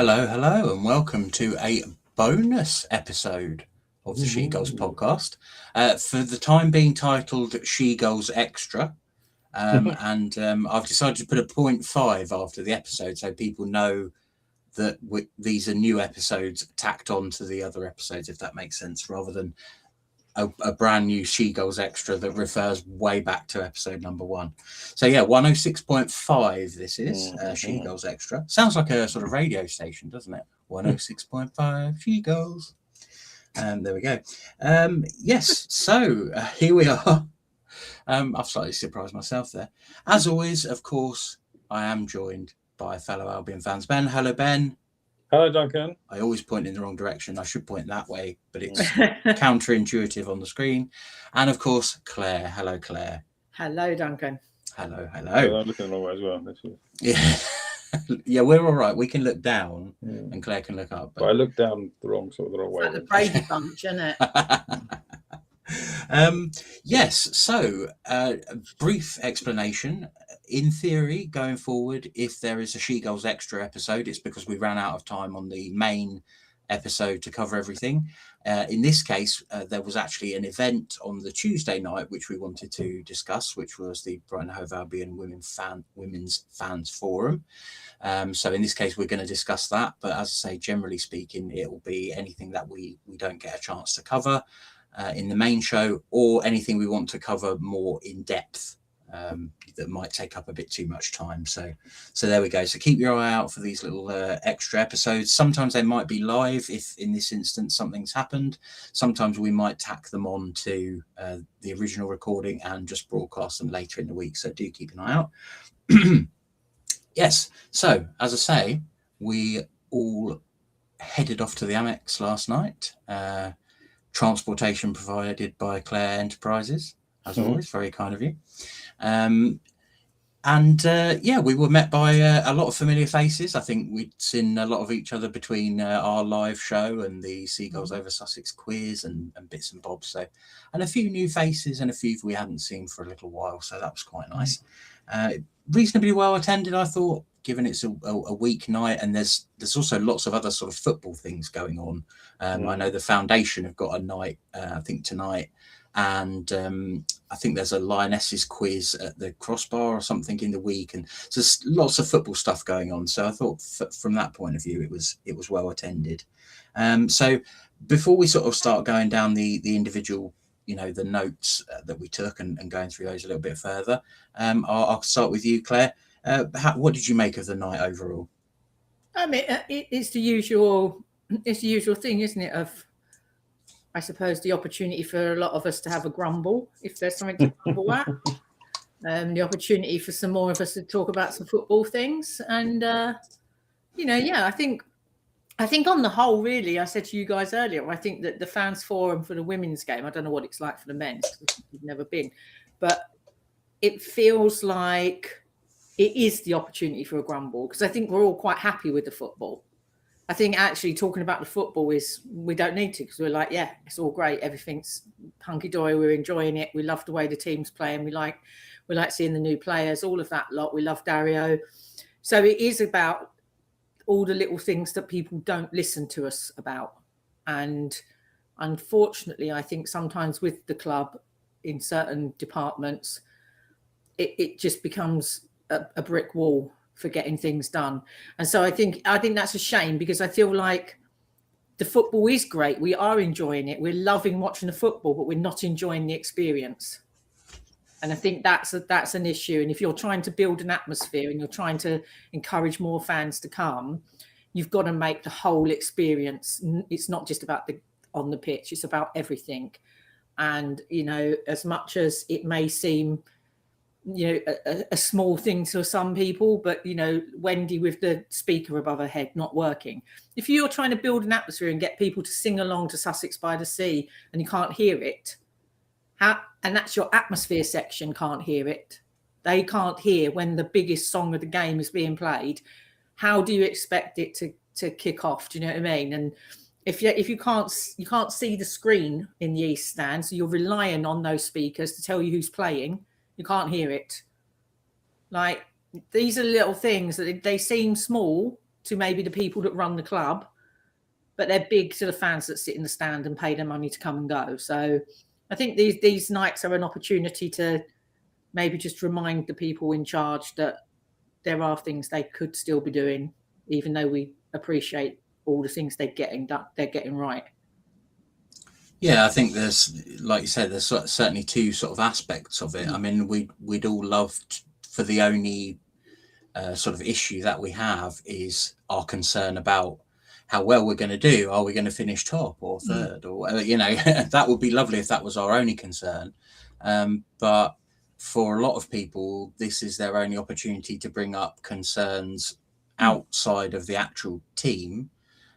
Hello, and welcome to a bonus episode of the SheGulls podcast. For the time being titled SheGulls Extra. And I've decided to put a 0.5 after the episode so people know that these are new episodes tacked on to the other episodes, if that makes sense, rather than a brand new SheGulls Extra that refers way back to episode number 1. So yeah, 106.5 this is SheGulls Extra. Sounds like a sort of radio station, doesn't it? 106.5 SheGulls. There we go. Yes, so here we are. I've slightly surprised myself there. As always, of course, I am joined by fellow Albion fans. Ben, hello Ben. Hello, Duncan. I always point in the wrong direction. I should point that way, but it's counterintuitive on the screen. And of course, Claire. Hello, Claire. Hello, Duncan. Hello. I'm looking the wrong way as well. Yeah, yeah, we're all right. We can look down, and Claire can look up. But I looked down the wrong way. Like the Brady Bunch, isn't it? Yes. So, brief explanation. In theory, going forward, if there is a SheGulls Extra episode, it's because we ran out of time on the main episode to cover everything. In this case, there was actually an event on the Tuesday night which we wanted to discuss, which was the Brighton Hove Albion Women's Fans Forum. So in this case, we're going to discuss that. But as I say, generally speaking, it will be anything that we don't get a chance to cover in the main show, or anything we want to cover more in depth. That might take up a bit too much time. So there we go. So keep your eye out for these little extra episodes. Sometimes they might be live if in this instance something's happened. Sometimes we might tack them on to the original recording and just broadcast them later in the week. So do keep an eye out. Yes. So as I say, we all headed off to the Amex last night. Transportation provided by Claire Enterprises, as always, very kind of you. We were met by a lot of familiar faces. I think we'd seen a lot of each other between our live show and the SheGulls Over Sussex quiz and bits and bobs. So, and a few new faces and a few we hadn't seen for a little while. So that was quite nice. Reasonably well attended, I thought, given it's a weeknight, and there's also lots of other sort of football things going on. I know the foundation have got a night, I think tonight. And I think there's a Lionesses quiz at the Crossbar or something in the week, and so there's lots of football stuff going on. So I thought from that point of view, it was well attended. So before we sort of start going down the individual, the notes that we took and going through those a little bit further, I'll start with you, Claire. What did you make of the night overall? I mean, it's the usual thing, isn't it? Of, I suppose, the opportunity for a lot of us to have a grumble if there's something to grumble at. The opportunity for some more of us to talk about some football things. And, I think on the whole, really, I said to you guys earlier, I think that the fans forum for the women's game, I don't know what it's like for the men's, because we've never been, but it feels like it is the opportunity for a grumble, because I think we're all quite happy with the football. I think actually talking about the football is, we don't need to, because we're like, yeah, it's all great. Everything's hunky-dory. We're enjoying it. We love the way the team's playing. We like seeing the new players, all of that lot. We love Dario. So it is about all the little things that people don't listen to us about. And unfortunately, I think sometimes with the club in certain departments, it just becomes a brick wall for getting things done. And so I think that's a shame, because I feel like the football is great. We are enjoying it. We're loving watching the football, but we're not enjoying the experience. And I think that's an issue. And if you're trying to build an atmosphere and you're trying to encourage more fans to come, you've got to make the whole experience. It's not just about on the pitch. It's about everything. And, as much as it may seem, a small thing to some people, but Wendy with the speaker above her head not working. If you're trying to build an atmosphere and get people to sing along to Sussex by the Sea and you can't hear it, and that's your atmosphere section can't hear it, they can't hear when the biggest song of the game is being played, how do you expect it to kick off? Do you know what I mean? And if you can't see the screen in the East Stand, so you're relying on those speakers to tell you who's playing, you can't hear it. Like, these are little things that they seem small, to maybe the people that run the club, but they're big to the fans that sit in the stand and pay their money to come and go. So I think these nights are an opportunity to maybe just remind the people in charge that there are things they could still be doing, even though we appreciate all the things they're getting right. Yeah, I think there's, like you said, there's certainly two sort of aspects of it. I mean, we'd all love for the only sort of issue that we have is our concern about how well we're going to do. Are we going to finish top or third or whatever? You know, that would be lovely if that was our only concern. But for a lot of people, this is their only opportunity to bring up concerns outside of the actual team.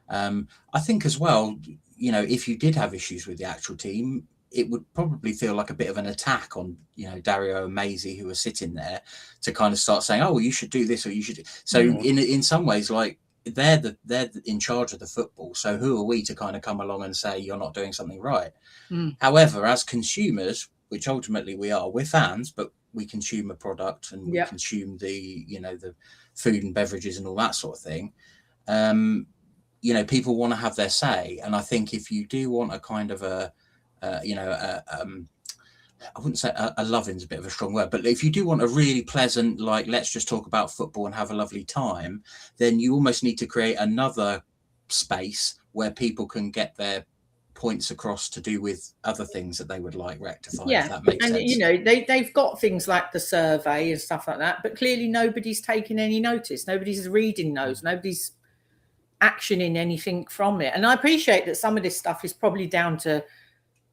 I think as well, you know, if you did have issues with the actual team, it would probably feel like a bit of an attack on, you know, Dario and Maisie, who are sitting there, to kind of start saying, oh, well, you should do this or you should. So in some ways, like, they're in charge of the football. So who are we to kind of come along and say you're not doing something right? However, as consumers, which ultimately we are, we're fans, but we consume a product and we consume the, you know, the food and beverages and all that sort of thing. You know, people want to have their say. And I think if you do want a kind of you know, I wouldn't say a loving's a bit of a strong word, but if you do want a really pleasant, like, let's just talk about football and have a lovely time, then you almost need to create another space where people can get their points across to do with other things that they would like rectified, if that makes sense. You know, they've got things like the survey and stuff like that, but clearly nobody's taking any notice. Nobody's reading those. Nobody's actioning anything from it. And I appreciate that some of this stuff is probably down to,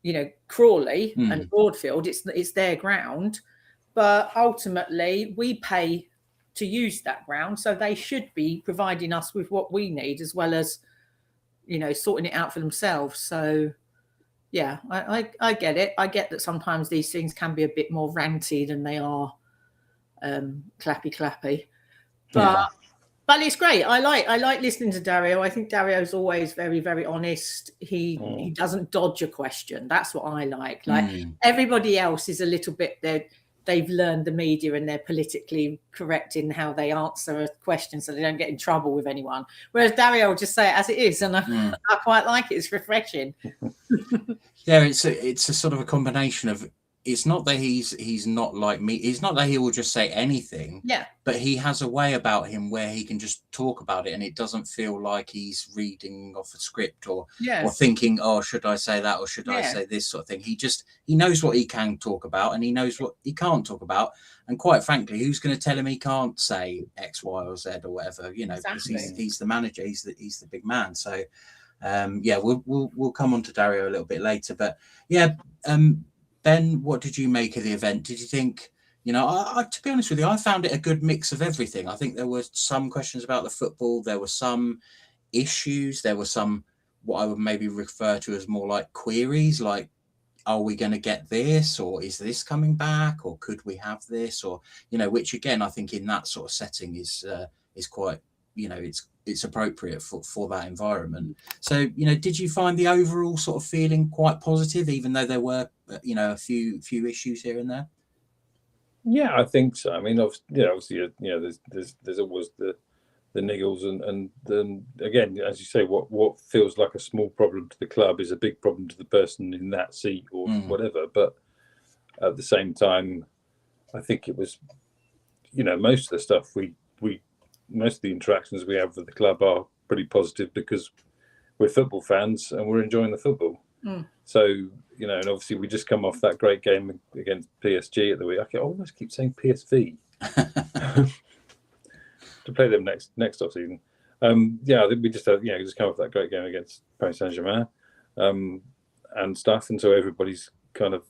you know, Crawley and Broadfield. It's their ground, but ultimately we pay to use that ground, so they should be providing us with what we need, as well as, you know, sorting it out for themselves. So yeah, I get it. I get that sometimes these things can be a bit more ranty than they are clappy, but it's great. I like listening to Dario. I think Dario's always very, very honest. He doesn't dodge a question. That's what I like. Like everybody else is a little bit, they've learned the media and they're politically correct in how they answer a question so they don't get in trouble with anyone. Whereas Dario will just say it as it is, and I quite like it. It's refreshing. Yeah, it's a sort of a combination of, it's not that he's not like me. It's not that he will just say anything. Yeah. But he has a way about him where he can just talk about it, and it doesn't feel like he's reading off a script or thinking, oh, should I say that or should I say this sort of thing. He knows what he can talk about and he knows what he can't talk about. And quite frankly, who's going to tell him he can't say X, Y, or Z or whatever? You know, because he's the manager. He's the big man. So we'll come on to Dario a little bit later. But yeah. Ben, what did you make of the event? Did you think, you know, I to be honest with you, I found it a good mix of everything. I think there were some questions about the football. There were some issues. There were some, what I would maybe refer to as more like queries, like, are we going to get this, or is this coming back, or could we have this, or, you know, which again, I think in that sort of setting is quite, you know, it's appropriate for that environment. So, you know, did you find the overall sort of feeling quite positive, even though there were, you know, a few issues here and there? Yeah, I think so. I mean, obviously, you know, there's always the niggles, and then again, as you say, what feels like a small problem to the club is a big problem to the person in that seat or whatever. But at the same time, I think it was, you know, most of the stuff most of the interactions we have with the club are pretty positive because we're football fans and we're enjoying the football. So, you know, and obviously we just come off that great game against PSG at the week. I almost keep saying PSV to play them next off season. I think we just come off that great game against Paris Saint-Germain and stuff, and so everybody's kind of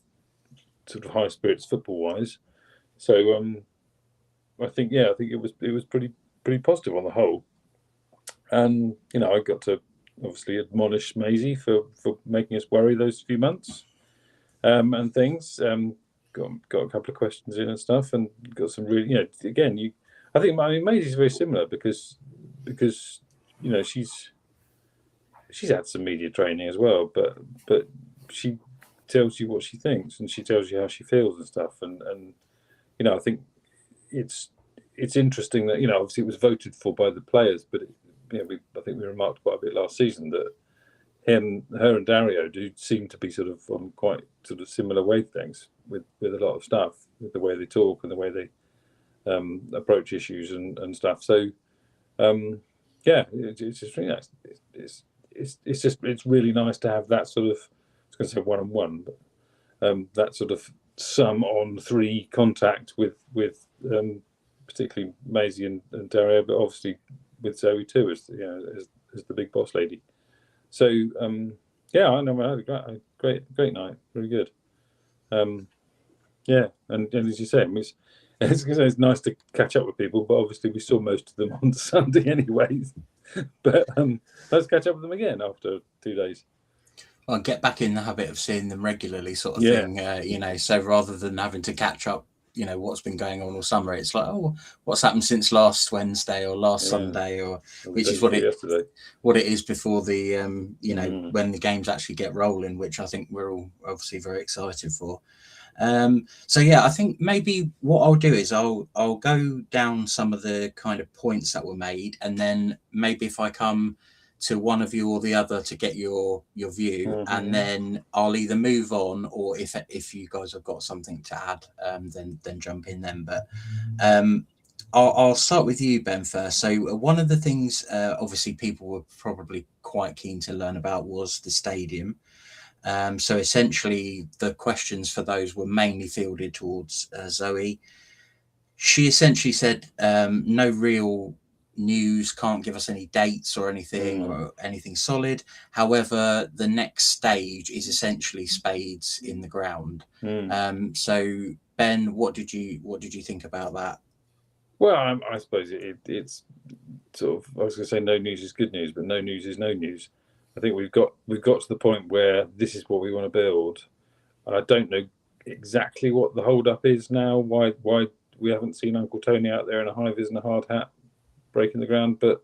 sort of high spirits football wise. So I think it was pretty positive on the whole. And, you know, I got to obviously admonish Maisie for making us worry those few months and things. Got a couple of questions in and stuff, and got some really, you know, again, I think Maisie's very similar because you know, she's had some media training as well, but she tells you what she thinks and she tells you how she feels and stuff, and you know, I think it's interesting that, you know, obviously it was voted for by the players, but I think we remarked quite a bit last season that her and Dario do seem to be sort of on quite sort of similar wavelengths with a lot of stuff, with the way they talk and the way they approach issues and stuff. So it's just really nice. It's really nice to have that sort of, I was going to say one-on-one, but that sort of sum on three contact with particularly Maisie and Dario, but obviously with Zoe too, as the big boss lady. So I know I had a great night, really good. And as you say, it's nice to catch up with people, but obviously we saw most of them on Sunday anyway. But let's catch up with them again after 2 days. Well, get back in the habit of seeing them regularly, sort of thing. So rather than having to catch up, what's been going on all summer, it's like, oh, what's happened since last Wednesday or last Sunday, or which is what it is before the when the games actually get rolling, which I think we're all obviously very excited for. I think maybe what I'll do is I'll go down some of the kind of points that were made, and then maybe if I come to one of you or the other to get your view, and then I'll either move on, or if you guys have got something to add, then jump in then. But I'll start with you, Ben, first. So one of the things obviously people were probably quite keen to learn about was the stadium. So essentially the questions for those were mainly fielded towards Zoe. She essentially said no real news, can't give us any dates or anything solid. However, the next stage is essentially spades in the ground. So Ben, what did you think about that? Well, I suppose it's sort of, I was going to say no news is good news, but no news is no news. I think we've got to the point where this is what we want to build. I don't know exactly what the hold up is now, why we haven't seen Uncle Tony out there in a high vis and a hard hat breaking the ground, but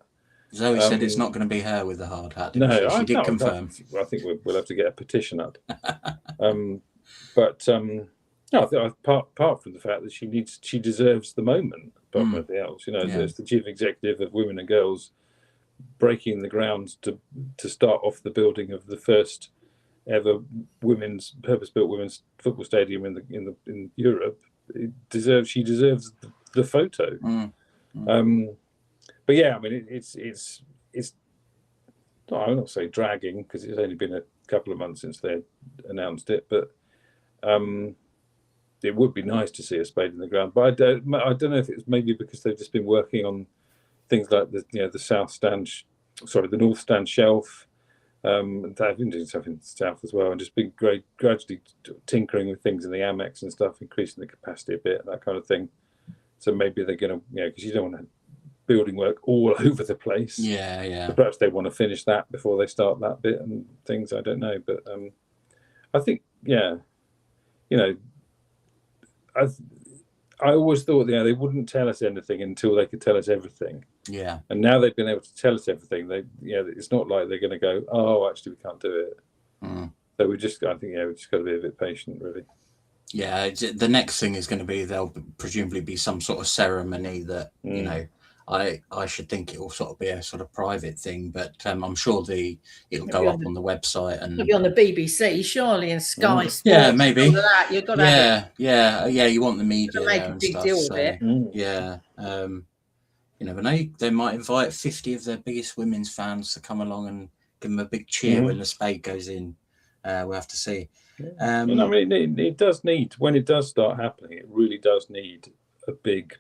Zoe said it's not going to be her with the hard hat. She did confirm. I think we'll have to get a petition up. But I think apart from the fact that she deserves the moment, apart from anything else, as the chief executive of Women and Girls, breaking the ground to start off the building of the first ever purpose-built women's football stadium in Europe. She deserves the photo. But yeah, I mean, it's I will not say dragging, because it's only been a couple of months since they announced it, but it would be nice to see a spade in the ground. But I don't know if it's maybe because they've just been working on things like the the North Stand shelf. They've been doing stuff in the south as well, and just been gradually tinkering with things in the Amex and stuff, increasing the capacity a bit, that kind of thing. So maybe they're going to, because you don't want to building work all over the place. Yeah. So perhaps they want to finish that before they start that bit and things. I don't know, but I think I always thought they wouldn't tell us anything until they could tell us everything. Yeah. And now they've been able to tell us everything. It's not like they're going to go, oh, actually we can't do it. So we just got to be a bit patient, really. Yeah, the next thing is going to be there'll presumably be some sort of ceremony that I should think it will sort of be a sort of private thing, but I'm sure it'll go up on the website and it'll be on the BBC, surely, and Sky Sports. Yeah, maybe. All of that. You've got to have yeah. You want the media make there a and big stuff. deal of it. Yeah, you never know. They might invite 50 of their biggest women's fans to come along and give them a big cheer when the spade goes in. We'll have to see. I mean, it does need, when it does start happening, it really does need a big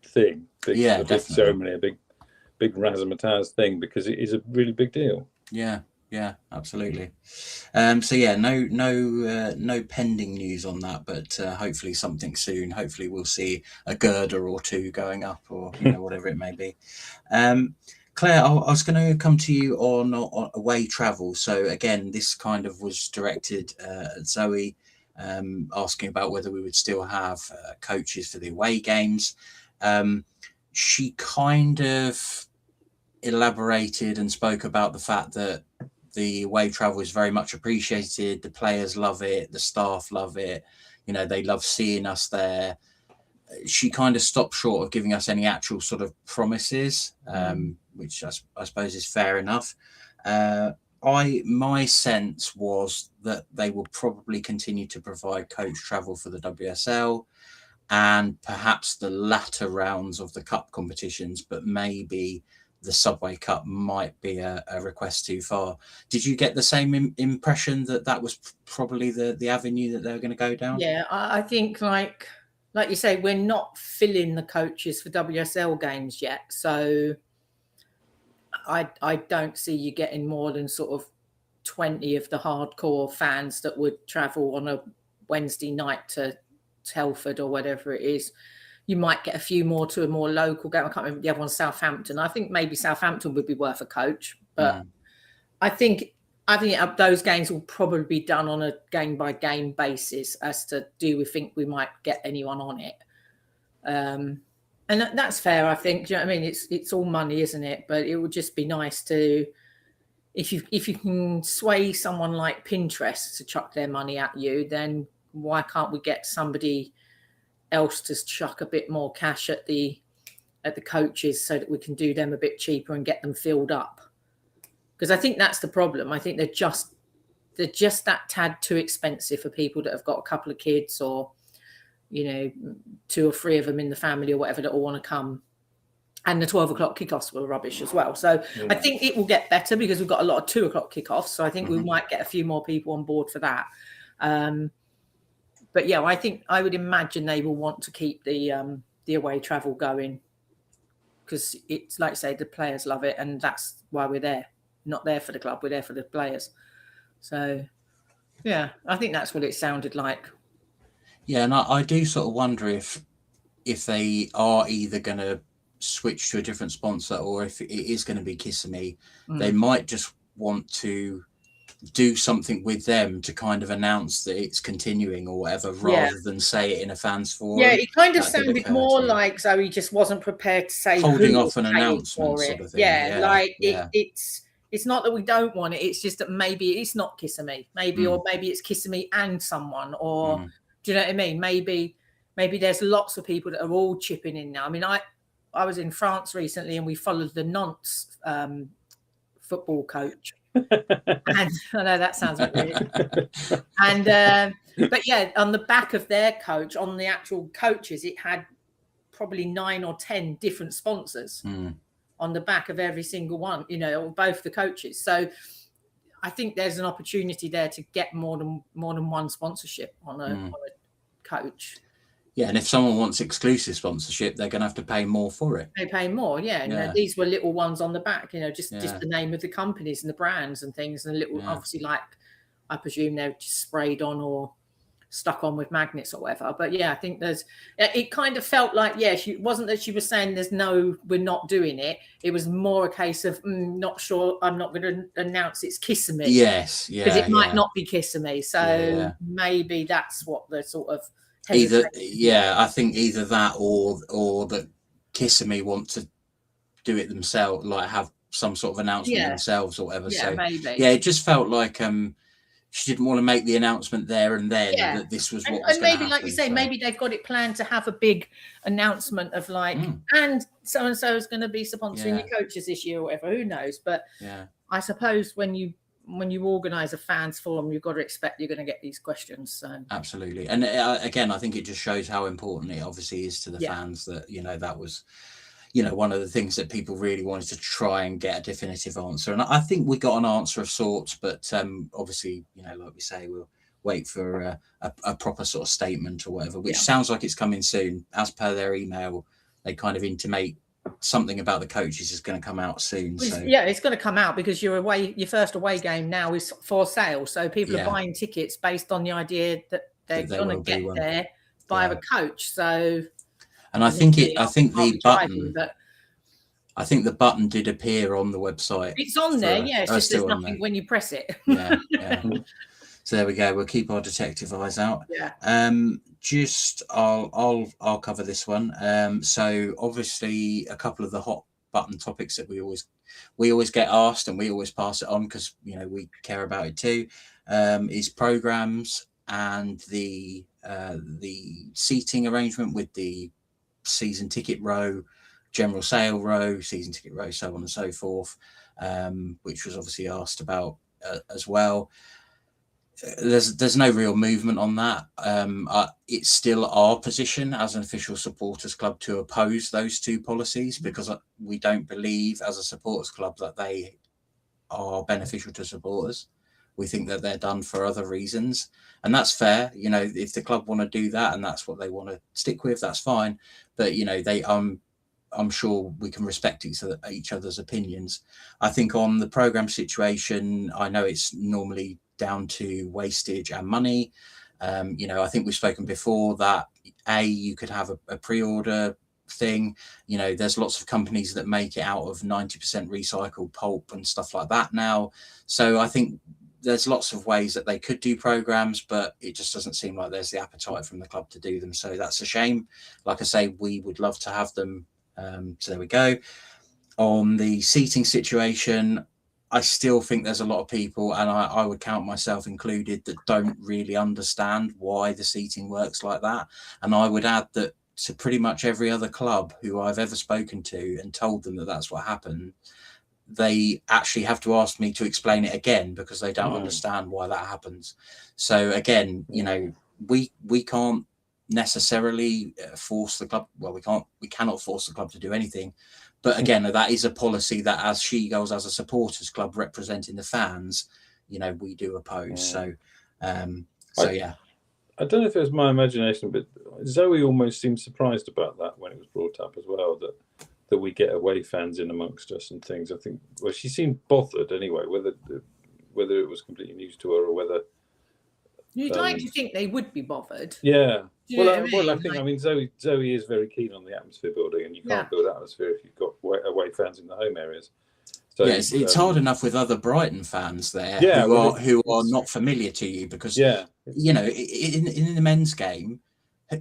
thing, a big ceremony, a big razzmatazz thing, because it is a really big deal. Yeah, absolutely. No pending news on that, but hopefully something soon. Hopefully we'll see a girder or two going up, or whatever it may be. Claire, I was going to come to you on away travel. So again, this kind of was directed at Zoe, asking about whether we would still have coaches for the away games. She kind of elaborated and spoke about the fact that the away travel is very much appreciated. The players love it. The staff love it. They love seeing us there. she kind of stopped short of giving us any actual sort of promises, which I suppose is fair enough. My sense was that they will probably continue to provide coach travel for the WSL and perhaps the latter rounds of the cup competitions, but maybe the Subway Cup might be a request too far. Did you get the same impression that was probably the avenue that they were going to go down? Yeah, I think like you say, we're not filling the coaches for WSL games yet, so I don't see you getting more than sort of 20 of the hardcore fans that would travel on a Wednesday night to Telford or whatever it is. You might get a few more to a more local game. I can't remember the other one, Southampton. I think maybe Southampton would be worth a coach, but I think those games will probably be done on a game by game basis as to do we think we might get anyone on it. And that's fair, I think. Do you know what I mean? It's all money, isn't it? But it would just be nice to, if you can sway someone like Pinterest to chuck their money at you, then why can't we get somebody else to chuck a bit more cash at the coaches so that we can do them a bit cheaper and get them filled up? Because I think that's the problem. I think they're just that tad too expensive for people that have got a couple of kids or, 2 or 3 of them in the family or whatever that all want to come. And the 12 o'clock kickoffs were rubbish as well. So I think it will get better because we've got a lot of 2 o'clock kickoffs. So I think we might get a few more people on board for that. But yeah, I would imagine they will want to keep the away travel going because it's like I say, the players love it, and that's why we're there. Not there for the club, we're there for the players. So yeah, I think that's what it sounded like. Yeah, and I do sort of wonder if they are either going to switch to a different sponsor or if it is going to be Kissimmee, they might just want to do something with them to kind of announce that it's continuing or whatever, rather than say it in a fans forum. Yeah, it kind of sounded more like Zoe just wasn't prepared to say holding off an announcement sort of thing. It's not that we don't want it, it's just that maybe it's not Kissimmee, or maybe it's Kissimmee and someone, or do you know what I mean? Maybe there's lots of people that are all chipping in now. I mean, I was in France recently and we followed the Nantes football coach. And I know that sounds a bit weird. And but yeah, on the back of their coach, on the actual coaches, it had probably 9 or 10 different sponsors on the back of every single one, or both the coaches. So I think there's an opportunity there to get more than one sponsorship on a coach. Yeah, and if someone wants exclusive sponsorship, they're going to have to pay more for it. They pay more, yeah. These were little ones on the back, just the name of the companies and the brands and things, and obviously, like I presume they're just sprayed on or stuck on with magnets or whatever. But yeah, I think it kind of felt like, she wasn't that she was saying we're not doing it. It was more a case of not sure. I'm not going to announce it's Kissimmee. Yes, because it might not be Kissimmee. So maybe that's what the sort of. I think either that or that Kissimmee want to do it themselves, like have some sort of announcement themselves or whatever. Yeah, so maybe. Yeah, it just felt like she didn't want to make the announcement there and then that this was what was going to happen. Maybe, like you say, maybe they've got it planned to have a big announcement of like, and so is going to be sponsoring your coaches this year or whatever. Who knows? But I suppose when you organise a fans forum, you've got to expect you're going to get these questions. So absolutely, and again, I think it just shows how important it obviously is to the fans that that was one of the things that people really wanted to try and get a definitive answer, and I think we got an answer of sorts. But obviously, like we say, we'll wait for a proper sort of statement or whatever, which sounds like it's coming soon. As per their email, they kind of intimate something about the coaches is going to come out soon. So it's going to come out because your first away game now is for sale, so people are buying tickets based on the idea that they're going to get there via a coach. So, and I think the button did appear on the website. It's on there, it's just there's nothing when you press it. So there we go. We'll keep our detective eyes out. I'll cover this one. So obviously a couple of the hot button topics that we always get asked and we always pass it on because we care about it too, is programs and the seating arrangement with the season ticket row, general sale row, season ticket row, so on and so forth, which was obviously asked about as well. There's no real movement on that. It's still our position as an official supporters club to oppose those two policies, because we don't believe as a supporters club that they are beneficial to supporters. We think that they're done for other reasons, and that's fair. You know, if the club want to do that and that's what they want to stick with, that's fine. But you know, I'm sure we can respect each other's opinions. I think on the program situation, I know it's normally down to wastage and money. You know, I think we've spoken before that you could have a pre-order thing. You know, there's lots of companies that make it out of 90% recycled pulp and stuff like that now. So I think there's lots of ways that they could do programs, but it just doesn't seem like there's the appetite from the club to do them. So that's a shame. Like I say, we would love to have them. So there we go. On the seating situation, I still think there's a lot of people, and I would count myself included, that don't really understand why the seating works like that. And I would add that to pretty much every other club who I've ever spoken to and told them that that's what happened, they actually have to ask me to explain it again because they don't understand why that happens. So again, you know, we can't necessarily force the club. Well, we cannot force the club to do anything. But again, that is a policy that, as SheGulls, as a supporters club representing the fans, you know, we do oppose. So, yeah. I don't know if it was my imagination, but Zoe almost seemed surprised about that when it was brought up as well, that we get away fans in amongst us and things. I think, well, she seemed bothered anyway, whether it was completely news to her or whether. You'd like to think they would be bothered. Yeah. I mean, Zoe is very keen on the atmosphere building, and you can't build atmosphere if you've got away fans in the home areas. So yes, it's hard enough with other Brighton fans there who are not familiar to you, because you know, in the men's game,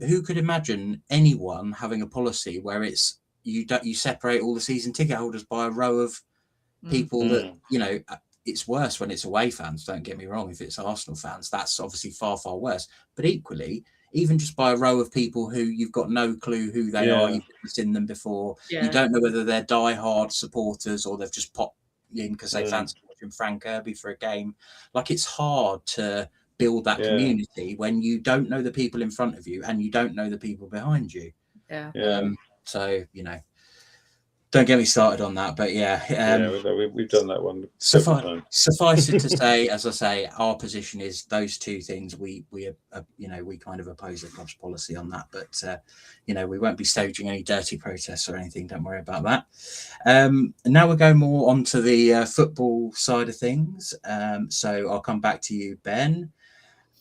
who could imagine anyone having a policy where it's you separate all the season ticket holders by a row of people that, you know. It's worse when it's away fans, don't get me wrong. If it's Arsenal fans, that's obviously far, far worse. But equally, even just by a row of people who you've got no clue who they are, you've never seen them before, you don't know whether they're diehard supporters or they've just popped in because they fancy watching Frank Kirby for a game. Like, it's hard to build that community when you don't know the people in front of you and you don't know the people behind you. So, you know, don't get me started on that, but we've done that one. Suffice it to say, as I say, our position is those two things. We kind of oppose the club's policy on that, but you know, we won't be staging any dirty protests or anything. Don't worry about that. Now we'll go more onto the football side of things. So I'll come back to you, Ben,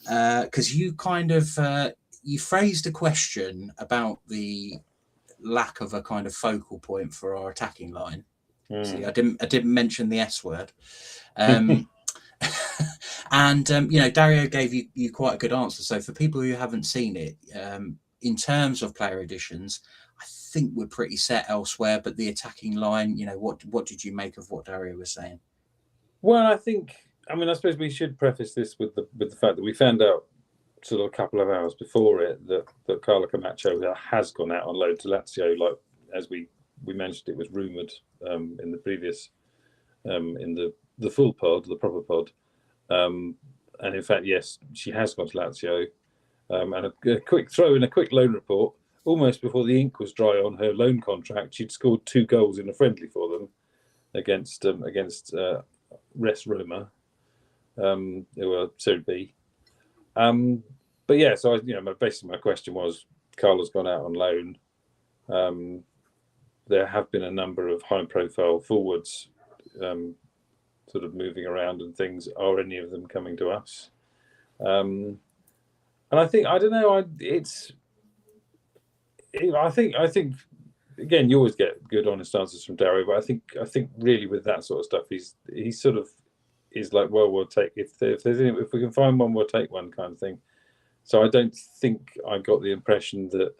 because you kind of you phrased a question about the lack of a kind of focal point for our attacking line. See, I didn't mention the S word. And you know, Dario gave you quite a good answer. So for people who haven't seen it, in terms of player additions, I think we're pretty set elsewhere. But the attacking line, you know, what did you make of what Dario was saying? Well, I suppose we should preface this with the fact that we found out sort of a couple of hours before it that Carlo Camacho has gone out on loan to Lazio. Like, as we mentioned, it was rumoured in the previous in the full pod, the proper pod, and in fact, yes, she has gone to Lazio. And a quick throw in, a quick loan report. Almost before the ink was dry on her loan contract, she'd scored 2 goals in a friendly for them against Res Roma, who were Serie B. But yeah, so basically my question was, Carlo's gone out on loan. There have been a number of high-profile forwards sort of moving around and things. Are any of them coming to us? And I think, I don't know. I think again, you always get good, honest answers from Dario, but I think really with that sort of stuff, he sort of is like, well, we'll take if we can find one, we'll take one, kind of thing. So I don't think I got the impression that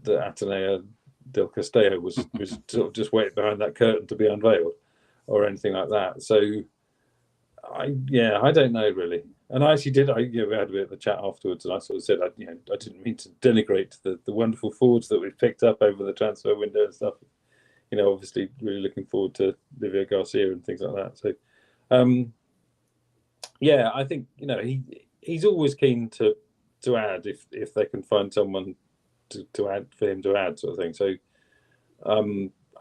Ateneo del Castillo was sort of just waiting behind that curtain to be unveiled or anything like that. So I don't know really. And I actually did. We had a bit of a chat afterwards, and I sort of said, I didn't mean to denigrate the wonderful forwards that we've picked up over the transfer window and stuff. Obviously, really looking forward to Livio Garcia and things like that. So, I think he's always keen to add if they can find someone to add for him to add, sort of thing. So,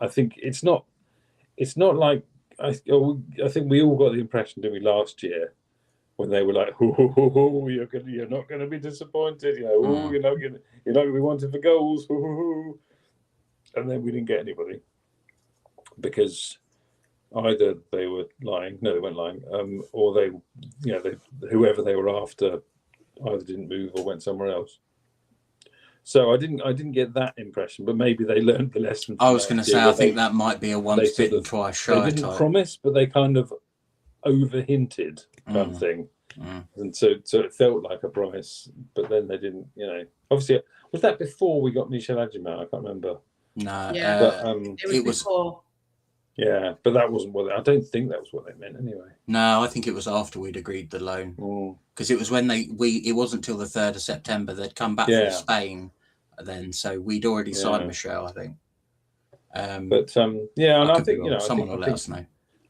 I think it's not like I think we all got the impression, didn't we, last year, when they were like, you're not going to be disappointed, you're not going to be wanted for goals, and then we didn't get anybody because either they were lying, no, they weren't lying, or they whoever they were after either didn't move or went somewhere else. So I didn't get that impression, but maybe they learned the lesson. I was going to say, I think that might be a once bitten, twice shy. They didn't promise, but they kind of over hinted kind of thing. And so it felt like a promise, but then they didn't, obviously. Was that before we got Michel Adjumant? I can't remember. No, it was before. Yeah, but that wasn't what I don't think that was what they meant anyway. No, I think it was after we'd agreed the loan, because it was when it wasn't till the 3rd of September they'd come back from Spain then, so we'd already signed Michel, I think. And I think someone will let us know.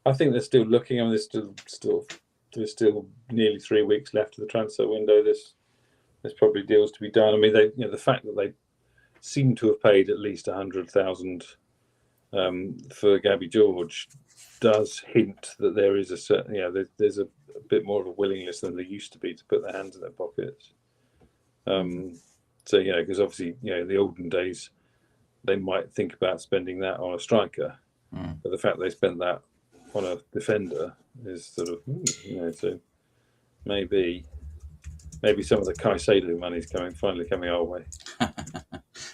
I think they're still looking. I mean, there's still nearly 3 weeks left of the transfer window. There's probably deals to be done. I mean, the fact that they seem to have paid at least 100,000 for Gabby George does hint that there is a certain, there's a bit more of a willingness than there used to be to put their hands in their pockets. Because obviously, the olden days, they might think about spending that on a striker, but the fact they spent that on a defender is sort of, so maybe some of the Caicedo money is finally coming our way.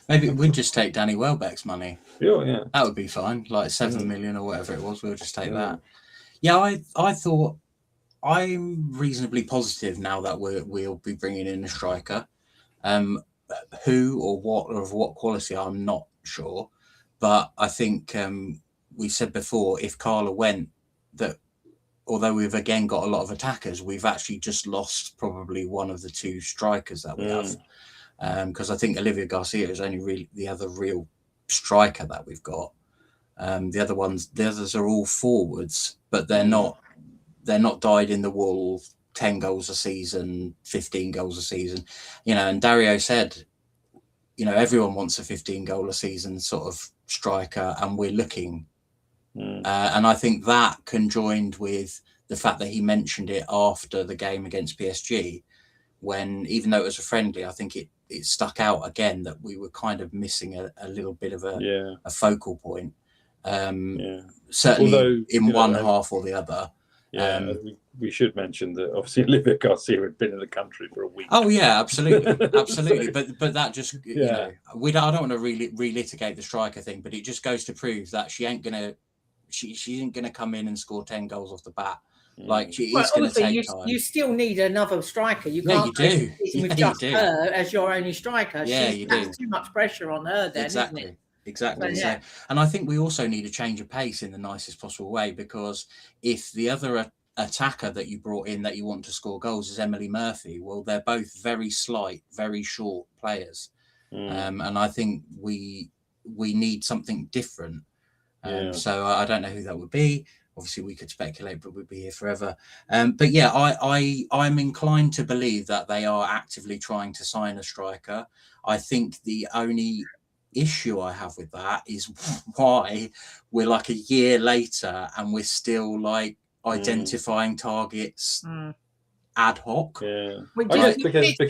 Maybe we'd just take Danny Welbeck's money. Yeah. That would be fine, like 7 million or whatever it was. We'll just take that. Yeah, I thought I'm reasonably positive now that we'll be bringing in a striker. Who or what or of what quality, I'm not sure. But I think we said before, if Carla went, that although we've again got a lot of attackers, we've actually just lost probably one of the two strikers that we have. Because I think Olivia Garcia is only really the other real striker that we've got. The others are all forwards, but they're not dyed in the wool, 10 goals a season, 15 goals a season. And Dario said, everyone wants a 15 goal a season sort of striker, and we're looking. And I think that conjoined with the fact that he mentioned it after the game against PSG, when, even though it was a friendly, I think it stuck out again that we were kind of missing a little bit of a focal point. Certainly although, in one half or the other. We should mention that obviously Olivia Garcia had been in the country for a week. Oh yeah, absolutely. But that just I don't want to really relitigate the striker thing, but it just goes to prove that she ain't gonna come in and score 10 goals off the bat. Like, it's going to take time. You still need another striker. You can't with just her as your only striker. That's too much pressure on her then, isn't it? Exactly. So, and I think we also need a change of pace in the nicest possible way, because if the other attacker that you brought in that you want to score goals is Emily Murphy, well, they're both very slight, very short players. And I think we need something different. So I don't know who that would be. Obviously, we could speculate, but we'd be here forever. But yeah, I'm inclined to believe that they are actively trying to sign a striker. I think the only issue I have with that is why we're like a year later and we're still like identifying targets ad hoc. Because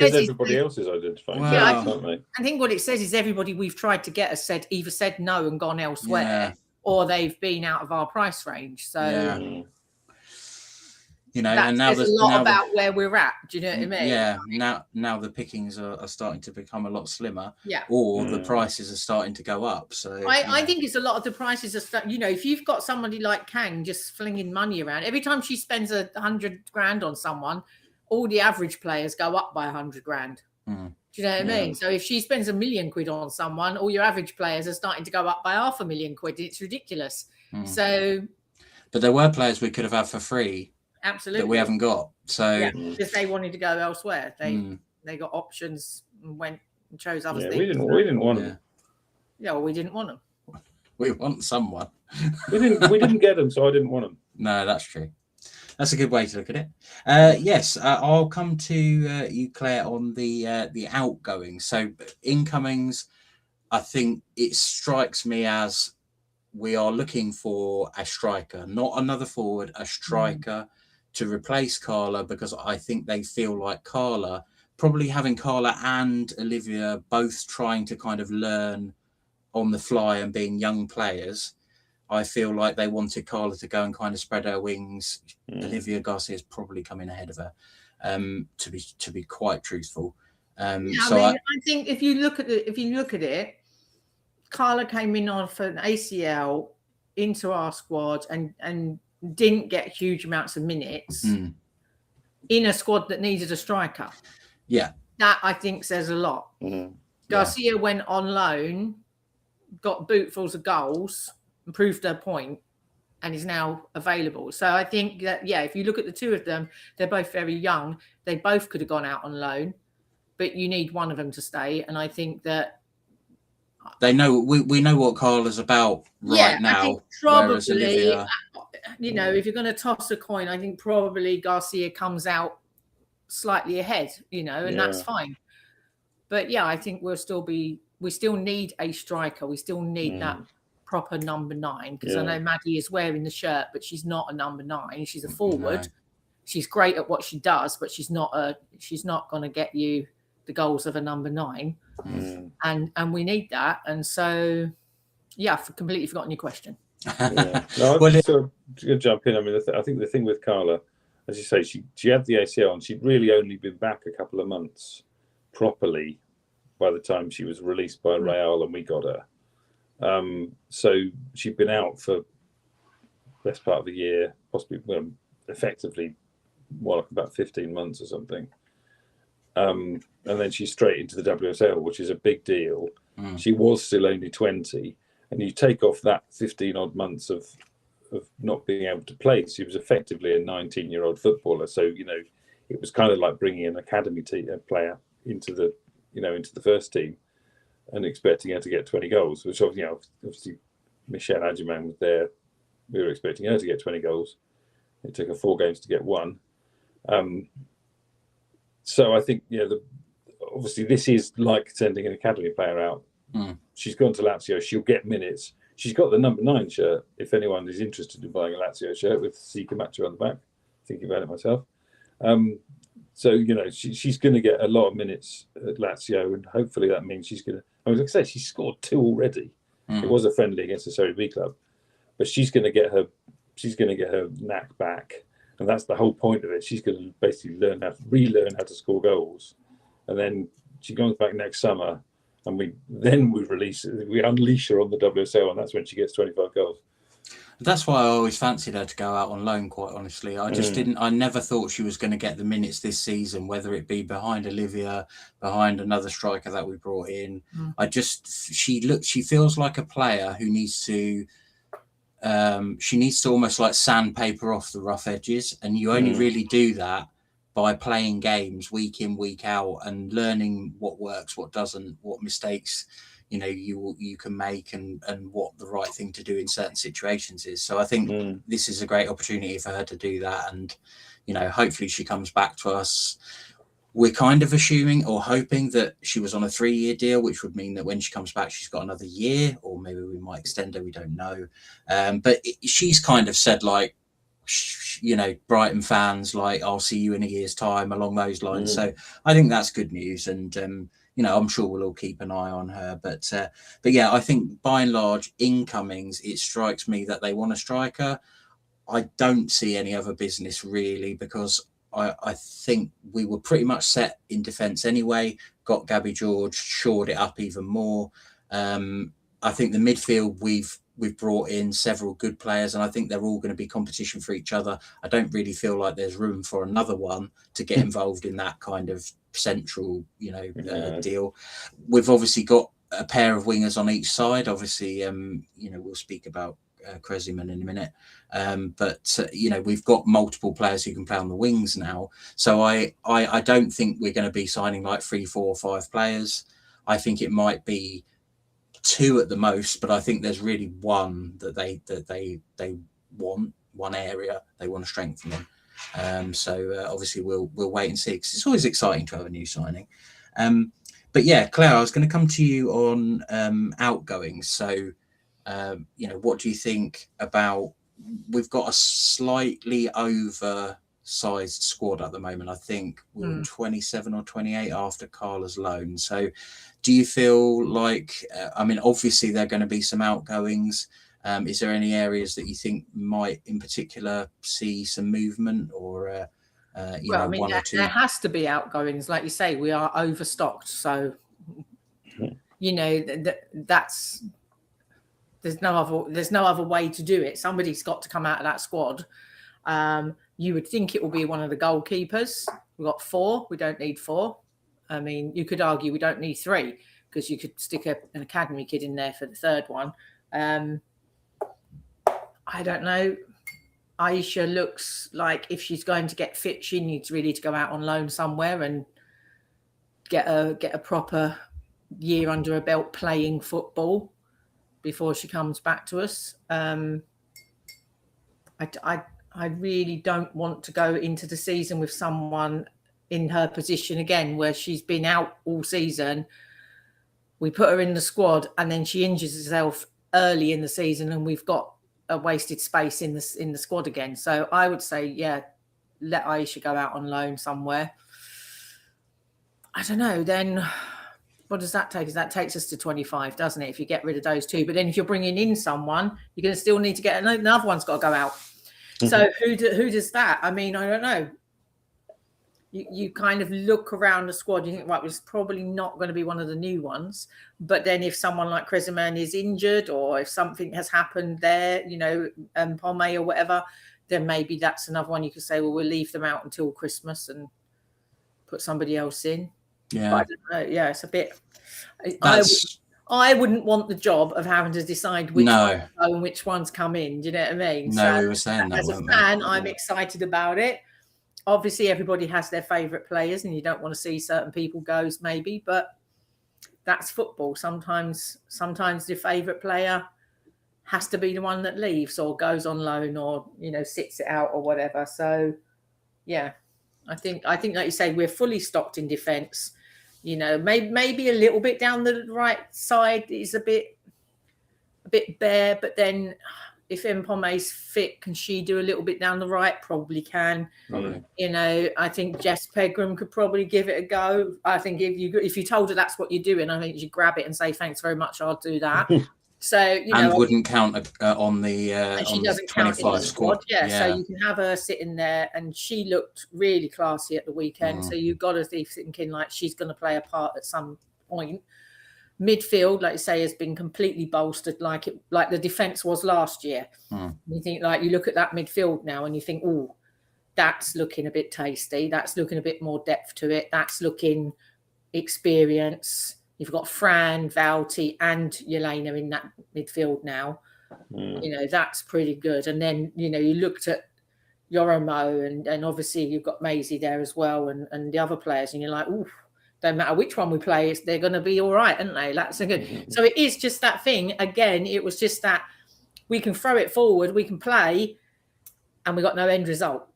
everybody else is identifying targets, aren't they? I think what it says is everybody we've tried to get has either said no and gone elsewhere. Or they've been out of our price range. So, and now there's a lot about where we're at. Do you know what I mean? Yeah. Now the pickings are starting to become a lot slimmer. Yeah. Or the prices are starting to go up. So I think it's a lot of the prices are if you've got somebody like Kang just flinging money around, every time she spends 100 grand on someone, all the average players go up by 100 grand. Do you know what I mean? So if she spends £1 million on someone, all your average players are starting to go up by £500,000. It's ridiculous. So, but there were players we could have had for free absolutely, that we haven't got. So yeah, because they wanted to go elsewhere. mm, They got options and went and chose other Yeah, things. we didn't want yeah, them. Yeah, well, we didn't want them. we want someone. We didn't get them, so I didn't want them. No, that's true. That's a good way to look at it. Yes, I'll come to you, Claire, on the outgoing. So incomings, I think it strikes me as we are looking for a striker, not another forward, a striker to replace Carla, because I think they feel like Carla, probably having Carla and Olivia both trying to kind of learn on the fly and being young players. I feel like they wanted Carla to go and kind of spread her wings. Olivia Garcia is probably coming ahead of her, to be quite truthful. I think if you look at it, Carla came in on for an ACL into our squad and didn't get huge amounts of minutes in a squad that needed a striker. Yeah, that I think says a lot. Garcia went on loan, got bootfuls of goals, and proved her point, and is now available. So I think that, yeah, if you look at the two of them, they're both very young. They both could have gone out on loan, but you need one of them to stay. And I think that they know we know what Carla's about right now. I think whereas probably, Olivia, if you're going to toss a coin, I think probably Garcia comes out slightly ahead, and that's fine. But yeah, I think we still need a striker. We still need that proper number 9, because I know Maddie is wearing the shirt, but she's not a number 9. She's a forward. No. She's great at what she does, but she's not going to get you the goals of a number 9. And we need that. And so, yeah, I've completely forgotten your question. No, I'm sort of jump in. I mean, I think the thing with Carla, as you say, she had the ACL and she'd really only been back a couple of months properly by the time she was released by Real and we got her. So she'd been out for best part of a year, possibly effectively about 15 months or something. And then she's straight into the WSL, which is a big deal. She was still only 20, and you take off that 15 odd months of not being able to play. She was effectively a 19-year-old footballer. So, it was kind of like bringing an academy player into the first team and expecting her to get 20 goals, which obviously Michelle Adjaman was there. We were expecting her to get 20 goals. It took her 4 games to get 1. So I think, obviously this is like sending an academy player out. She's gone to Lazio. She'll get minutes. She's got the number 9 shirt. If anyone is interested in buying a Lazio shirt with Sika Macho on the back, thinking about it myself. So, she's going to get a lot of minutes at Lazio, and hopefully that means she's going to. I was going to say she scored 2 already. It was a friendly against the Serie B club, but she's going to get her knack back, and that's the whole point of it. She's going to basically relearn how to score goals, and then she comes back next summer, and we unleash her on the WSL, and that's when she gets 25 goals. That's why I always fancied her to go out on loan, quite honestly. I never thought she was going to get the minutes this season, whether it be behind Olivia, behind another striker that we brought in. She feels like a player who needs to, she needs to almost like sandpaper off the rough edges. And you only really do that by playing games week in, week out, and learning what works, what doesn't, what mistakes you can make, and what the right thing to do in certain situations is. So I think this is a great opportunity for her to do that, and hopefully she comes back to us. We're kind of assuming or hoping that she was on a 3-year deal, which would mean that when she comes back she's got another year, or maybe we might extend her, we don't know. But she's kind of said, like, Brighton fans, like, I'll see you in a year's time, along those lines. So I think that's good news, and I'm sure we'll all keep an eye on her. But yeah, I think by and large, incomings, it strikes me that they want a striker. I don't see any other business really, because I think we were pretty much set in defence anyway. Got Gabby George, shored it up even more. I think the midfield, we've brought in several good players, and I think they're all going to be competition for each other. I don't really feel like there's room for another one to get involved in that kind of central, deal. We've obviously got a pair of wingers on each side. Obviously, we'll speak about Kreziman in a minute. But we've got multiple players who can play on the wings now. So I don't think we're going to be signing like 3, 4, 5 players. I think it might be 2 at the most, but I think there's really one that they want, one area they want to strengthen in. So obviously we'll wait and see, because it's always exciting to have a new signing. But yeah, Claire, I was going to come to you on outgoings. So what do you think about? We've got a slightly oversized squad at the moment. I think we're 27 or 28 after Carla's loan. So do you feel like, obviously there are going to be some outgoings. Is there any areas that you think might in particular see some movement, or one or two? There has to be outgoings. Like you say, we are overstocked. So, that's... There's no other way to do it. Somebody's got to come out of that squad. You would think it will be one of the goalkeepers. We've got 4. We don't need 4. I mean, you could argue we don't need 3, because you could stick an academy kid in there for the 3rd one. I don't know. Aisha looks like if she's going to get fit, she needs really to go out on loan somewhere and get a proper year under her belt playing football before she comes back to us. I really don't want to go into the season with someone in her position again, where she's been out all season. We put her in the squad and then she injures herself early in the season, and we've got a wasted space in the squad again. So I would say, yeah, let Aisha go out on loan somewhere. I don't know. Then what does that take us? That takes us to 25, doesn't it? If you get rid of those 2, but then if you're bringing in someone, you're going to still need to get another one's got to go out. So who does that? I mean, I don't know. You kind of look around the squad, you think, right, it's probably not going to be one of the new ones. But then if someone like Kreziman is injured, or if something has happened there, Pomme or whatever, then maybe that's another one you could say, well, we'll leave them out until Christmas and put somebody else in. Yeah. But I don't know. Yeah, it's a bit... I wouldn't want the job of having to decide which ones go and which ones come in. Do you know what I mean? No, we were saying that, as a fan, I'm excited about it. Obviously, everybody has their favourite players, and you don't want to see certain people go, maybe, but that's football. Sometimes the favourite player has to be the one that leaves or goes on loan, or sits it out or whatever. So, yeah, I think like you say, we're fully stocked in defence. Maybe a little bit down the right side is a bit bare, but then if Pomme's fit, can she do a little bit down the right? Probably can. I think Jess Pegram could probably give it a go. I think if you told her that's what you're doing, I think you should grab it and say, thanks very much, I'll do that. So, and wouldn't count on the she doesn't 25 count in the squad. Yeah, so you can have her sitting there, and she looked really classy at the weekend. So you've got to be thinking like she's going to play a part at some point. Midfield, like you say, has been completely bolstered, like the defence was last year. You think, like, you look at that midfield now and you think, oh, that's looking a bit tasty. That's looking a bit more depth to it. That's looking experience. You've got Fran, Valti, and Yelena in that midfield now. That's pretty good. And then, you looked at Yoromo, and obviously you've got Maisie there as well, and the other players, and you're like, ooh, don't matter which one we play, they're going to be all right, aren't they? That's a good. So it is just that thing. Again, it was just that we can throw it forward, we can play, and we got no end result,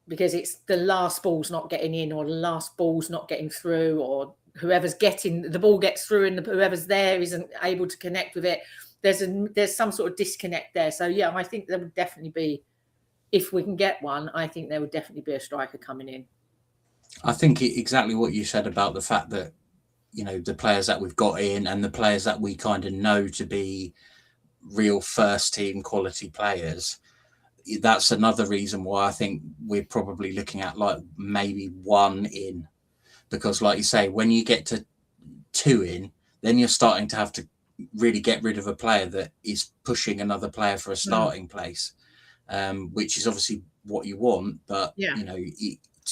because it's the last ball's not getting in, or the last ball's not getting through, or whoever's getting the ball gets through and whoever's there isn't able to connect with it. There's some sort of disconnect there. So yeah, I think there would definitely be, if we can get one, I think there would definitely be a striker coming in. I think exactly what you said about the fact that, the players that we've got in and the players that we kind of know to be real first team quality players, that's another reason why I think we're probably looking at like maybe 1 in. Because like you say, when you get to 2 in, then you're starting to have to really get rid of a player that is pushing another player for a starting place, which is obviously what you want. But,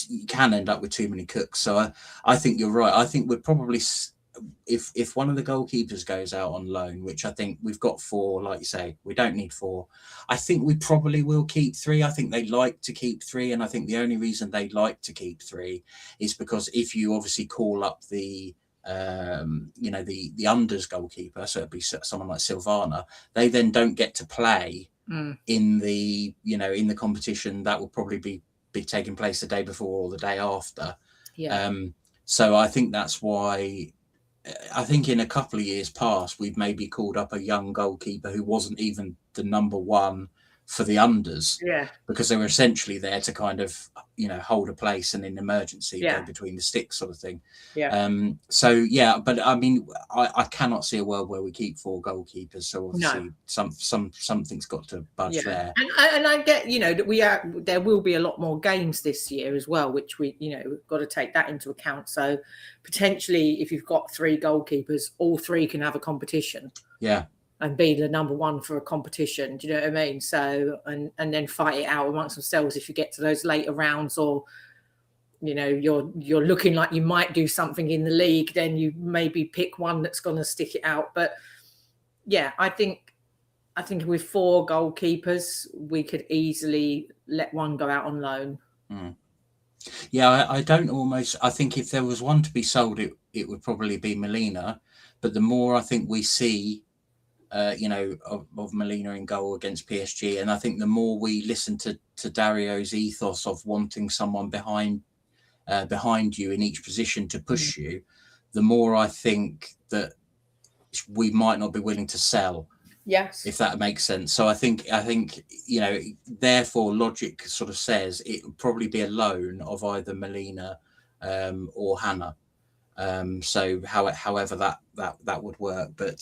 you can end up with too many cooks. So I think you're right. I think we're probably if one of the goalkeepers goes out on loan, which I think we've got 4, like you say, we don't need 4. I think we probably will keep 3. I think they like to keep 3, and I think the only reason they like to keep 3 is because if you obviously call up the the unders goalkeeper, so it'd be someone like Silvana, they then don't get to play in the in the competition that will probably be taking place the day before or the day after. So I think that's why I think in a couple of years past we've maybe called up a young goalkeeper who wasn't even the number 1 for the unders, because they were essentially there to kind of hold a place and in emergency go between the sticks sort of thing. But I mean I cannot see a world where we keep 4 goalkeepers, so obviously something's got to budge there. And I get that there will be a lot more games this year as well, which we've got to take that into account. So potentially if you've got 3 goalkeepers, all 3 can have a competition and be the number 1 for a competition. Do you know what I mean? So and then fight it out amongst themselves if you get to those later rounds, or you're looking like you might do something in the league, then you maybe pick one that's going to stick it out. But I think with 4 goalkeepers we could easily let one go out on loan. I think if there was one to be sold, it would probably be Melina. But the more I think we see of Melina in goal against PSG, and I think the more we listen to Dario's ethos of wanting someone behind you in each position to push you, the more I think that we might not be willing to sell. Yes, if that makes sense. So I think therefore logic sort of says it would probably be a loan of either Melina or Hannah. So however that would work, but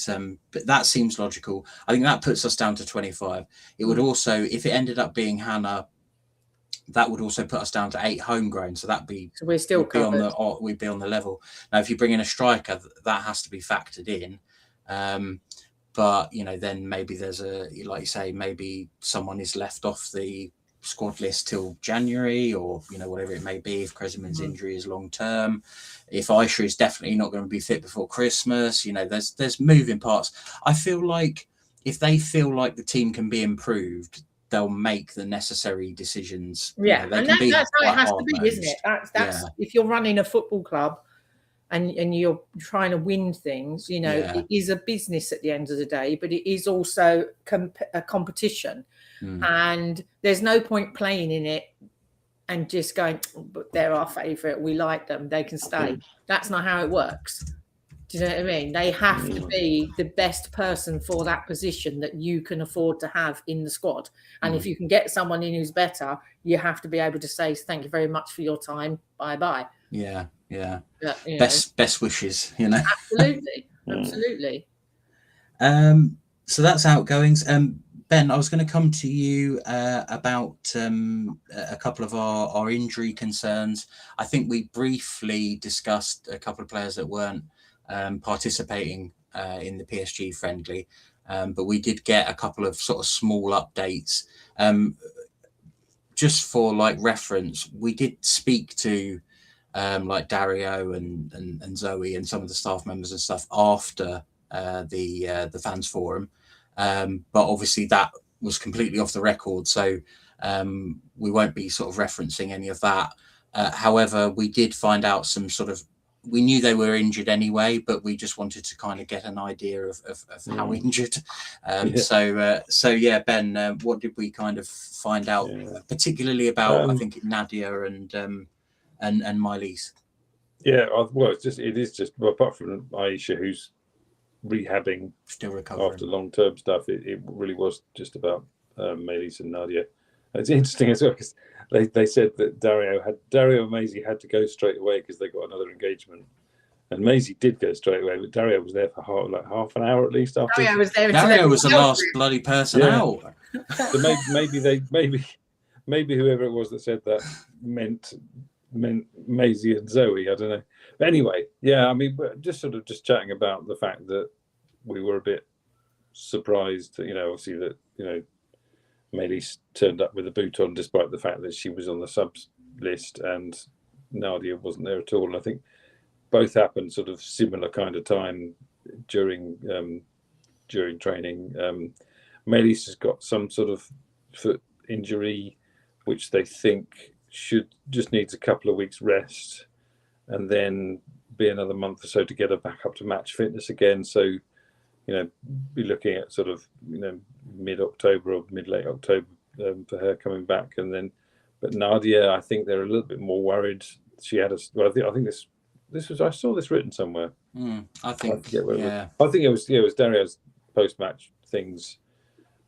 that seems logical. I think that puts us down to 25. It would also, if it ended up being Hannah, that would also put us down to 8 homegrown. So we're still covered. We'd be on the level. Now, if you bring in a striker, that has to be factored in. But then maybe there's like you say, maybe someone is left off the squad list till January, or whatever it may be, if Kresimann's injury is long term, if Aisha is definitely not going to be fit before Christmas. There's moving parts. I feel like if they feel like the team can be improved, they'll make the necessary decisions. That's how it has to be, isn't it? That's if you're running a football club and you're trying to win things, it is a business at the end of the day, but it is also a competition. And there's no point playing in it and just going, but they're our favourite, we like them, they can stay. That's not how it works. Do you know what I mean? They have to be the best person for that position that you can afford to have in the squad. And if you can get someone in who's better, you have to be able to say, thank you very much for your time, bye-bye. But, best wishes, Absolutely. So that's outgoings. Ben, I was going to come to you about a couple of our injury concerns. I think we briefly discussed a couple of players that weren't participating in the PSG friendly, but we did get a couple of sort of small updates. Just for reference, we did speak to Dario and Zoe and some of the staff members and stuff after the fans forum. But obviously that was completely off the record, so we won't be sort of referencing any of that. However, we did find out some we knew they were injured anyway, but we just wanted to kind of get an idea of how injured. So Ben, what did we kind of find out, particularly about I think Nadia and Miley's? It is just apart from Aisha, who's rehabbing, still recovering after long-term stuff, it really was just about Melis and Nadia. And it's interesting as well because they said that Dario and Maisie had to go straight away because they got another engagement, and Maisie did go straight away, but Dario was there for half an hour at least after. Dario was there. Dario was the last bloody person out. So maybe whoever it was that said that meant Maisie and Zoe. I don't know. But anyway, I mean, just chatting about the fact that we were a bit surprised that, obviously that, Melis turned up with a boot on, despite the fact that she was on the subs list and Nadia wasn't there at all. And I think both happened sort of similar kind of time during training. Melis has got some sort of foot injury, which they think just needs a couple of weeks rest, and then be another month or so to get her back up to match fitness again. So, be looking at sort of mid-October or mid-late October for her coming back. And then, but Nadia, I think they're a little bit more worried. She had I think this was, I saw this written somewhere. I think it was Dario's post-match things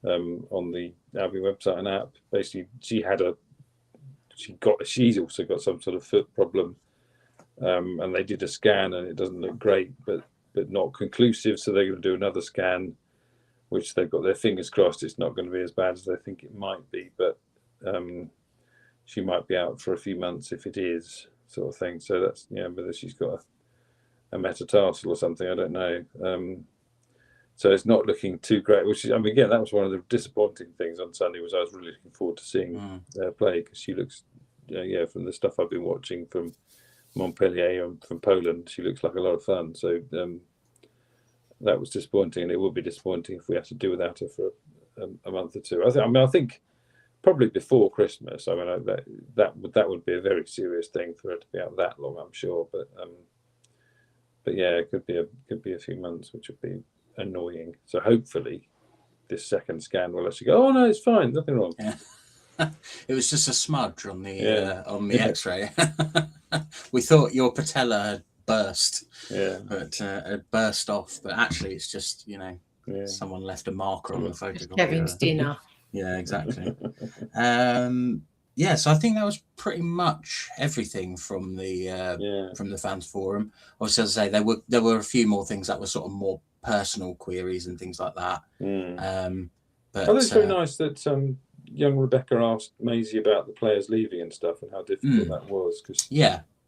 on the Albion website and app. Basically, she's also got some sort of foot problem, and they did a scan and it doesn't look great, but not conclusive. So they're going to do another scan, which they've got their fingers crossed it's not going to be as bad as they think it might be, but she might be out for a few months if it is, sort of thing. So that's, whether she's got a metatarsal or something, I don't know. So it's not looking too great, which is, again, that was one of the disappointing things on Sunday, was I was really looking forward to seeing her play, because she looks, from the stuff I've been watching from Montpellier and from Poland, she looks like a lot of fun. So that was disappointing, and it would be disappointing if we had to do without her for a month or two. I think probably before Christmas. That would be a very serious thing for her to be out that long, I'm sure. But yeah, it could be a few months, which would be annoying. So hopefully this second scan will actually go, oh no, it's fine, nothing wrong. Yeah. It was just a smudge on the X-ray. We thought your patella had burst, but it burst off. But actually, it's just someone left a marker on the photograph. Kevin's dinner. Yeah, exactly. So I think that was pretty much everything from the fans forum. Obviously, as I say, there were a few more things that were sort of more personal queries and things like that. But it's very nice that young Rebecca asked Maisie about the players leaving and stuff, and how difficult that was. Cause,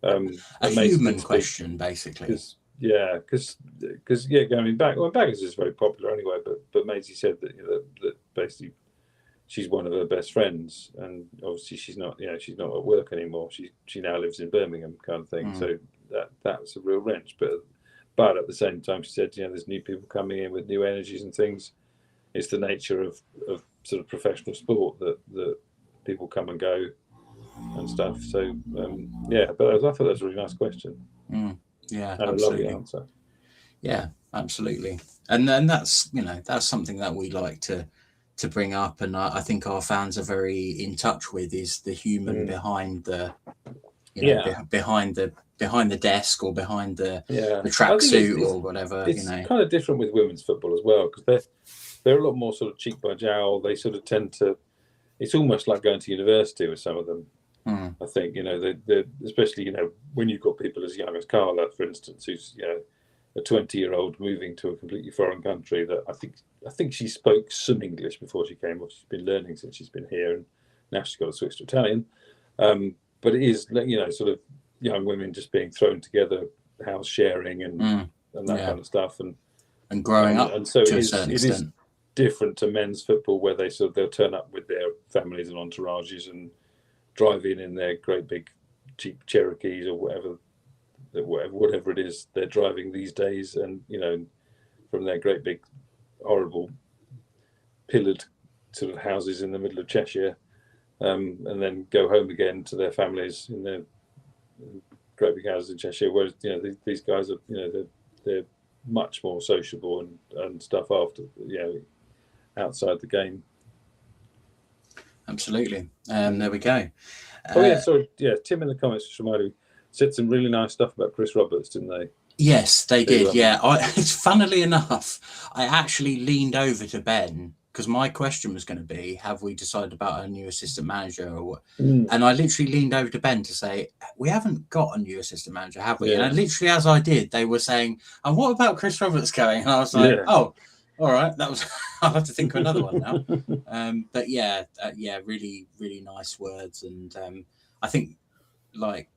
a human question, basically. Because going back, Baggers is very popular anyway. But Maisie said that basically she's one of her best friends, and obviously she's not at work anymore. She now lives in Birmingham, kind of thing. So that's a real wrench. But at the same time, she said, there's new people coming in with new energies and things. It's the nature of sort of professional sport that people come and go and stuff. So but I thought that was a really nice question. Yeah, and absolutely. A lovely answer. Yeah, absolutely. And then that's something that we like to bring up, and I think our fans are very in touch with, is the human behind the behind the desk, or behind the tracksuit or whatever. It's kind of different with women's football as well, because they're a lot more sort of cheek by jowl. They sort of tend to. It's almost like going to university with some of them. I think they're especially when you've got people as young as Carla, for instance, who's a 20-year-old moving to a completely foreign country. That I think she spoke some English before she came. Well, she's been learning since she's been here, and now she's got to switch to Italian. But it is sort of young women just being thrown together, house sharing and that kind of stuff, and growing up. And so to a certain extent. It is different to men's football, where they'll turn up with their families and entourages and drive in their great big Jeep Cherokees or whatever it is they're driving these days, and from their great big horrible pillared sort of houses in the middle of Cheshire, and then go home again to their families in their great big houses in Cheshire. Whereas these guys are they're much more sociable and stuff after outside the game. Absolutely. There we go. Tim in the comments just reminded me, said some really nice stuff about Chris Roberts, didn't they? Yes, they did. Yeah, funnily enough, I actually leaned over to Ben, because my question was going to be, have we decided about a new assistant manager or what? And I literally leaned over to Ben to say, we haven't got a new assistant manager, have we? And literally as I did, they were saying, and what about Chris Roberts going? And I was like, oh, all right, that was. I'll have to think of another one now. But really, really nice words, and I think, like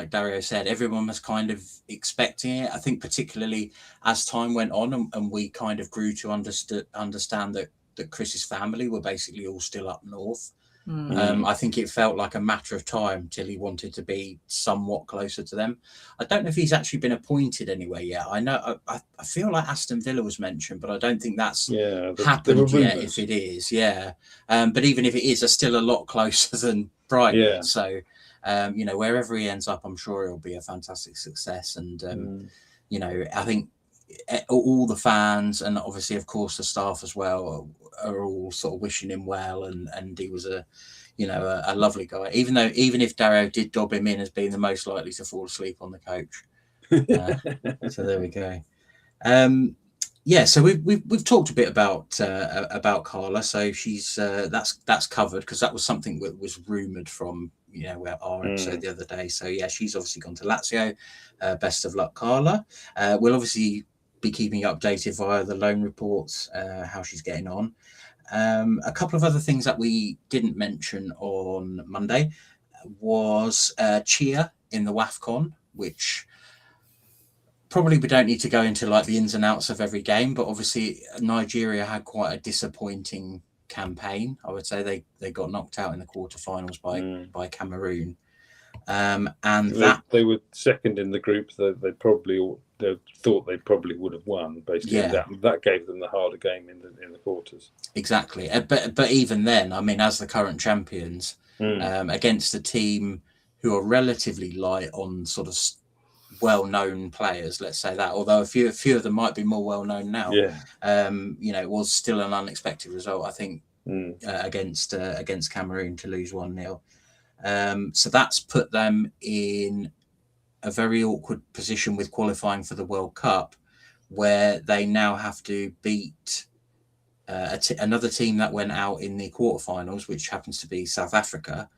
Dario said, everyone was kind of expecting it. I think particularly as time went on, and we kind of grew to understand that Chris's family were basically all still up north. Mm. I think it felt like a matter of time till he wanted to be somewhat closer to them. I don't know if he's actually been appointed anywhere yet. I know I feel like Aston Villa was mentioned, but I don't think that's there were happened yet. rumours. If it is, yeah. But even if it is, they're still a lot closer than Brighton. Yeah. So, wherever he ends up, I'm sure it'll be a fantastic success. And I think all the fans and obviously, of course, the staff as well are all sort of wishing him well. And he was a lovely guy. Even if Darrow did dob him in as being the most likely to fall asleep on the coach. So there we go. So we've talked a bit about Carla. So she's that's covered because that was something that was rumoured from our episode the other day. So yeah, she's obviously gone to Lazio. Best of luck, Carla. We'll obviously be keeping you updated via the loan reports how she's getting on. A couple of other things that we didn't mention on Monday was cheer in the WAFCON, which probably we don't need to go into like the ins and outs of every game, but obviously Nigeria had quite a disappointing campaign. I would say they got knocked out in the quarterfinals by Cameroon. And they were second in the group. They thought they probably would have won. Basically, that gave them the harder game in the quarters. Exactly, but even then, I mean, as the current champions, against a team who are relatively light on sort of well-known players, let's say that. Although a few of them might be more well-known now. Yeah. It was still an unexpected result, I think, against Cameroon to lose 1-0. So that's put them in a very awkward position with qualifying for the World Cup, where they now have to beat another team that went out in the quarterfinals, which happens to be South Africa.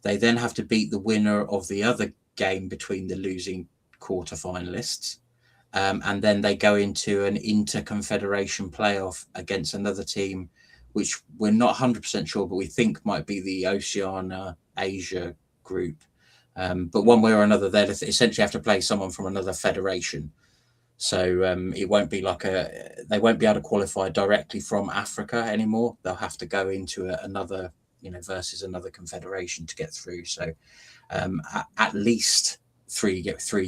They then have to beat the winner of the other game between the losing quarterfinalists. And then they go into an inter-confederation playoff against another team, which we're not 100% sure, but we think might be the Oceania Asia group. But one way or another, they essentially have to play someone from another federation. So it won't be they won't be able to qualify directly from Africa anymore. They'll have to go into another, versus another confederation to get through. So at least three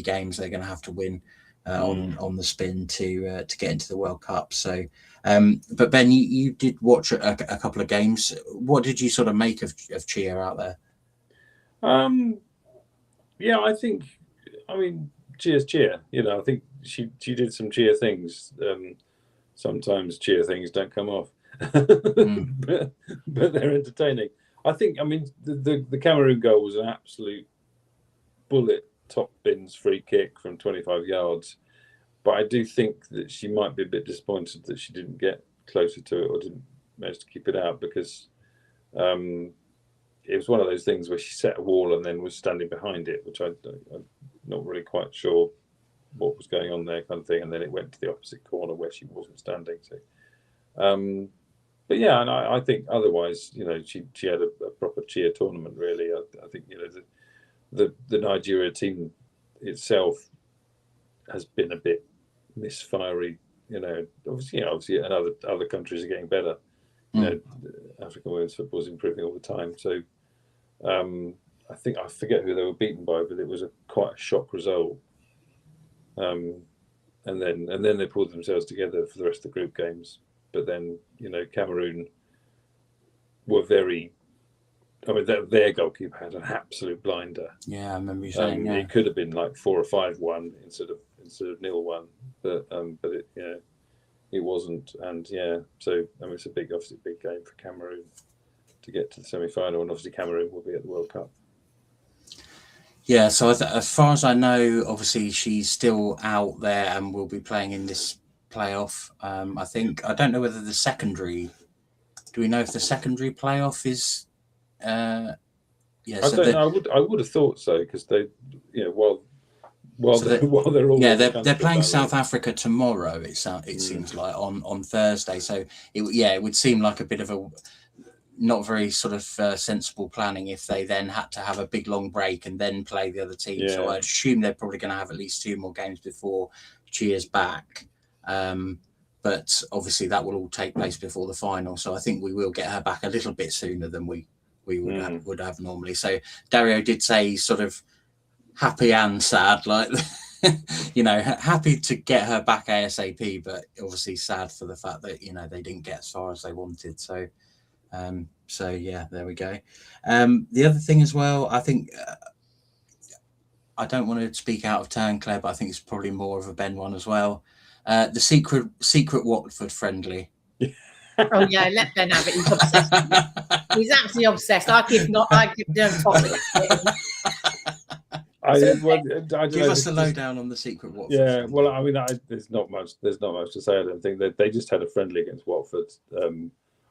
games they're going to have to win on the spin to get into the World Cup. So, but Ben, you did watch a couple of games. What did you sort of make of Chia out there? Yeah, I think, Chia's Chia. I think she did some Chia things. Sometimes Chia things don't come off, but they're entertaining. I think, the Cameroon goal was an absolute bullet, top bins free kick from 25 yards. But I do think that she might be a bit disappointed that she didn't get closer to it or didn't manage to keep it out, because it was one of those things where she set a wall and then was standing behind it, which I'm not really quite sure what was going on there, kind of thing. And then it went to the opposite corner where she wasn't standing. So, but yeah, and I think otherwise, she had a proper Chia tournament. Really, I think the Nigeria team itself has been a bit misfiery. Obviously, and other countries are getting better. African women's football is improving all the time. So, I think I forget who they were beaten by, but it was quite a shock result. And then they pulled themselves together for the rest of the group games. But then, Cameroon were very. Their goalkeeper had an absolute blinder. Yeah, I remember you saying. It could have been like 4 or 5-1 instead of 0-1, but it wasn't. And so it's obviously a big game for Cameroon to get to the semi-final, and obviously Cameroon will be at the World Cup. Yeah, so as far as I know, obviously she's still out there and will be playing in this playoff. I don't know whether the secondary. Do we know if the secondary playoff is? I don't know. I would have thought so, because they, while they're all they're playing South Africa tomorrow. It seems like on Thursday. So it would seem like a bit of a not very sort of sensible planning if they then had to have a big long break and then play the other team. So I assume they're probably going to have at least 2 more games before Chia's back. But obviously that will all take place before the final. So I think we will get her back a little bit sooner than we we would have normally. So Dario did say he's sort of happy and sad, like you know, happy to get her back ASAP, but obviously sad for the fact that, you know, they didn't get as far as they wanted. So so yeah, there we go. The other thing as well, I think I don't want to speak out of turn, Claire, but I think it's probably more of a Ben one as well. The secret Watford friendly. Oh yeah, let Ben have it. He's obsessed. He's absolutely obsessed. I give them topics. Give us the lowdown on the secret Watford. Yeah, friendly. well, I mean, there's not much to say. I don't think they just had a friendly against Watford.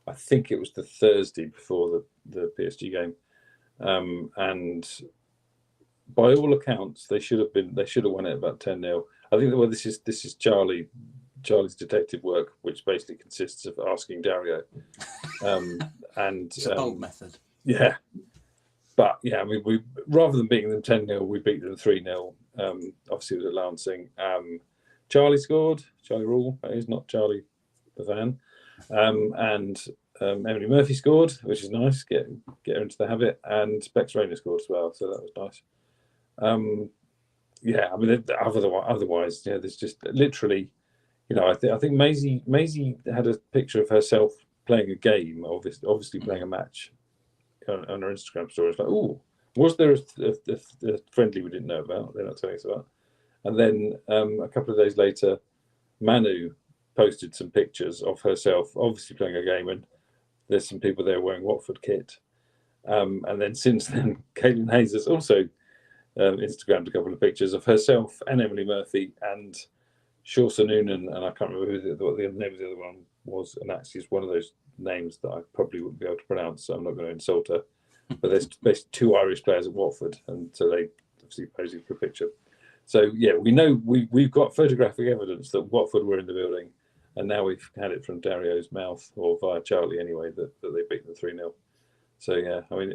I think it was the Thursday before the PSG game, and by all accounts, they should have won it about 10-0. I think this is Charlie's detective work, which basically consists of asking Dario, and it's a bold method. Yeah, but yeah, I mean, we rather than beating them 10-0, we beat them 3-0. Obviously, it was at Lancing. Charlie scored. Charlie Rule, that is, not Charlie the fan. And Emily Murphy scored, which is nice. Get her into the habit. And Bex Rayner scored as well, so that was nice. Yeah, I mean, otherwise, yeah, there's just literally, you know, I think Maisie had a picture of herself playing a game, obviously playing a match on her Instagram story. It's like, oh, was there a friendly we didn't know about? They're not telling us about. And then a couple of days later, Manu posted some pictures of herself, obviously playing a game, and there's some people there wearing Watford kit. And then since then, Caitlin Hayes has also Instagrammed a couple of pictures of herself and Emily Murphy and Shawsa Noonan, and I can't remember what the name of the other one was, and actually it's one of those names that I probably wouldn't be able to pronounce, so I'm not going to insult her. But there's basically 2 Irish players at Watford, and so they obviously posing for a picture. So yeah, we know we've got photographic evidence that Watford were in the building, and now we've had it from Dario's mouth, or via Charlie anyway, that they beat them 3-0. So yeah, I mean,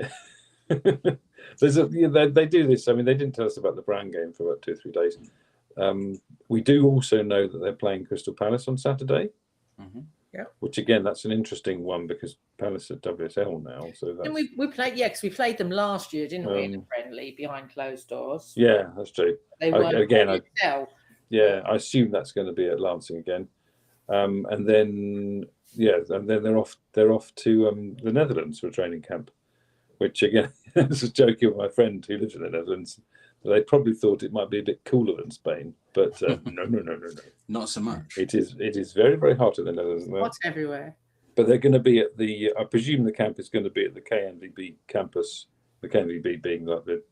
they do this. I mean, they didn't tell us about the Brown game for about 2 or 3 days. We do also know that they're playing Crystal Palace on Saturday. Mm-hmm. Yeah. Which again, that's an interesting one because Palace at WSL now. So that's... And we played, because we played them last year, didn't we? In a friendly behind closed doors. Yeah, that's true. They weren't I assume that's going to be at Lancing again, and then they're off to the Netherlands for a training camp, which again, this is joking with my friend who lives in the Netherlands. They probably thought it might be a bit cooler than Spain, but no. Not so much. It is very, very hot in the Netherlands. Hot everywhere. But they're going to be at I presume the camp is going to be at the KNVB campus, the KNVB being like the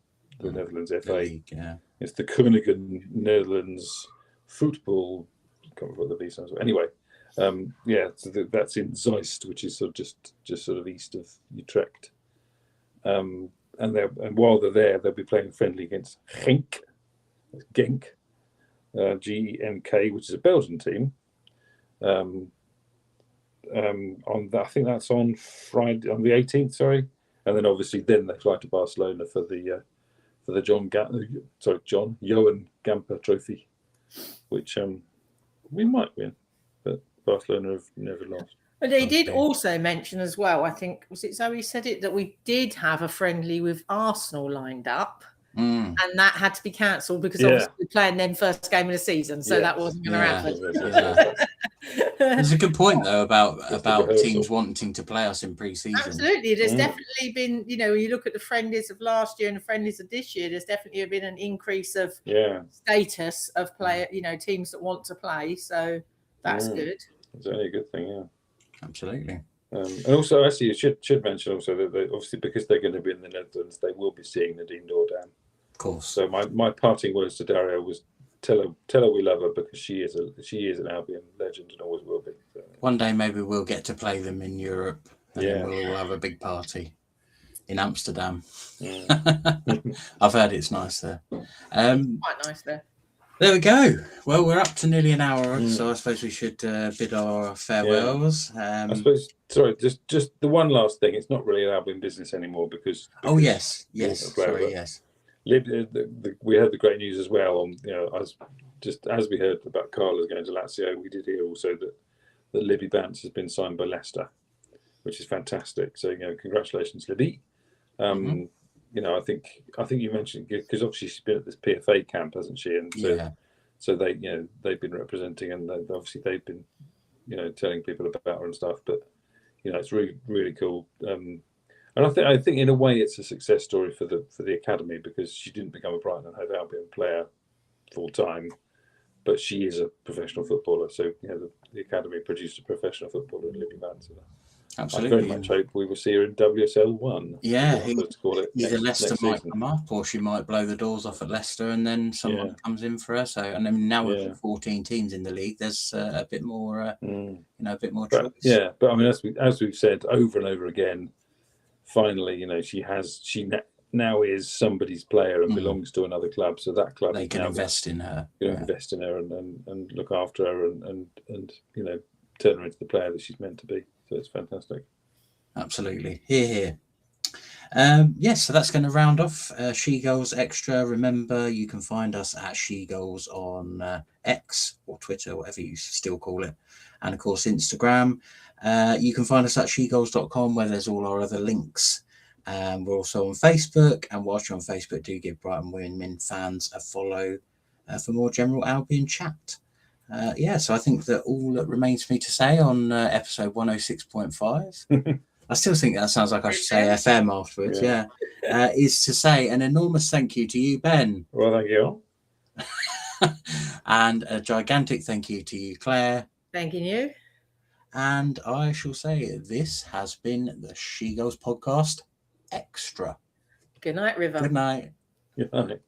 Netherlands FA. League, yeah. It's the Groningen Netherlands Football, I can't remember what the B stands for. Anyway, so that's in Zeist, which is sort of just sort of east of Utrecht. And while they're there, they'll be playing friendly against Genk, GENK, which is a Belgian team. I think that's on Friday, on the 18th. Sorry, and then obviously then they fly to Barcelona for the Johan Gamper Trophy, which we might win, but Barcelona have never lost. But they did also mention as well, I think, was it Zoe said it, that we did have a friendly with Arsenal lined up, and that had to be cancelled because obviously we're playing their first game of the season, so that wasn't going to happen. There's a good point though about teams wanting to play us in pre-season. Absolutely, there's definitely been, when you look at the friendlies of last year and the friendlies of this year, there's definitely been an increase of status of player, teams that want to play. So that's good. It's only a good thing, yeah. Absolutely. And also, actually, you should mention also that obviously because they're going to be in the Netherlands, they will be seeing Nadine Dordan. Of course. So my parting words to Dario was tell her we love her because she is an Albion legend and always will be. So. One day maybe we'll get to play them in Europe, and then we'll all have a big party in Amsterdam. Yeah. I've heard it's nice there. Quite nice there. There we go. Well, we're up to nearly an hour, so I suppose we should bid our farewells. I suppose. Sorry, just the one last thing. It's not really an Albion business anymore because yes. Sorry, yes. We heard the great news as well. As we heard about Carla's going to Lazio, we did hear also that Libby Bance has been signed by Leicester, which is fantastic. So congratulations, Libby. You know, I think you mentioned, because obviously she's been at this PFA camp, hasn't she? And so they, you know, they've been representing, and obviously they've been, you know, telling people about her and stuff. But you know, it's really, really cool. And I think in a way it's a success story for the academy, because she didn't become a Brighton and Hove Albion player full time, but she is a professional footballer. So you know, the academy produced a professional footballer in Libby Vanson. Absolutely. I very much hope we will see her in WSL 1. Yeah, let's call it either Leicester might season. come up, or she might blow the doors off at Leicester, and then someone comes in for her. So, and then now with 14 teams in the league, there's a bit more, you know, a bit more choice. Yeah, but I mean, as we've said over and over again, finally, you know, she now is somebody's player and belongs to another club. So that club they can invest in her. Invest in her and look after her and you know, turn her into the player that she's meant to be. So it's fantastic. Absolutely. Here. Yes, so that's going to round off SheGulls Extra. Remember, you can find us at SheGulls on X or Twitter, whatever you still call it. And of course, Instagram. You can find us at SheGulls.com, where there's all our other links. We're also on Facebook. And whilst you're on Facebook, do give Brighton Women fans a follow for more general Albion chat. So I think that all that remains for me to say on episode 106.5, I still think that sounds like I should say FM afterwards, is to say an enormous thank you to you, Ben. Well, thank you. And a gigantic thank you to you, Claire. Thanking you. And I shall say this has been the SheGulls Podcast Extra. Good night, River. Good night. Good night.